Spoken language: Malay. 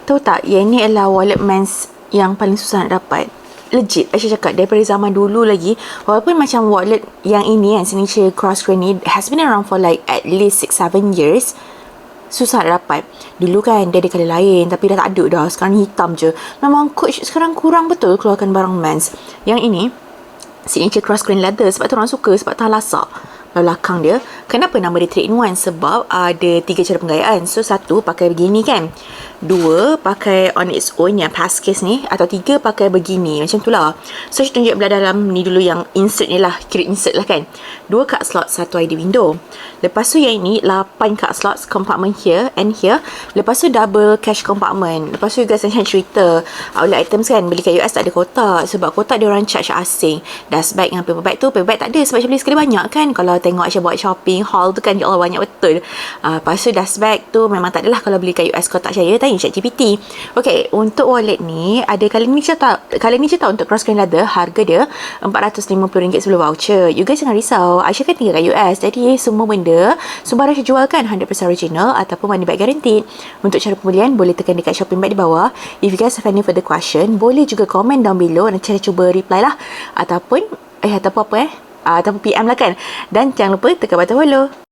Tahu tak, yang ni adalah wallet Mans yang paling susah nak dapat. Legit, Aisyah cakap daripada zaman dulu lagi, walaupun macam wallet yang ini kan, signature cross-grain ni has been around for like at least 6-7 years, susah nak dapat. Dulu kan dia ada colour lain, tapi dah tak ada dah. Sekarang hitam je. Memang Coach sekarang kurang betul keluarkan barang Mans. Yang ini signature cross-grain leather, sebab tu orang suka, sebab tahan lasak. Belakang dia, kenapa nama dia 3-in-1? Sebab ada 3 cara penggayaan. So 1 pakai begini kan, 2 pakai on its own yang pass case ni, atau 3 pakai begini, macam tu lah. So saya tunjuk belah dalam ni dulu, yang insert ni lah, kira insert lah kan. 2 card slot, 1 ID window. Lepas tu yang ini 8 card slots, compartment here and here. Lepas tu double cash compartment. Lepas tu you guys macam cerita outlet items kan, beli kat US tak ada kotak, sebab kotak dia orang charge asing. Dust bag dengan paper bag tu, paper bag tak ada sebab macam beli sekali banyak kan. Kalau tengok Aisyah buat shopping haul tu kan, ya Allah banyak betul. Lepas tu dust bag tu memang tak adalah kalau beli kat US. Kalau tak percaya, tanya ChatGPT. Okay, untuk wallet ni ada kali ni je tahu untuk cross grain leather, harga dia RM450 sebelum voucher. You guys jangan risau, Aisyah kan tinggal kat US, jadi semua benda semua Aisyah jual kan 100% original ataupun money back guaranteed. Untuk cara pembelian boleh tekan dekat shopping bag di bawah. If you guys have any further question, boleh juga komen down below, nanti saya cuba reply lah, ataupun ataupun PM lah kan. Dan jangan lupa tekan button follow.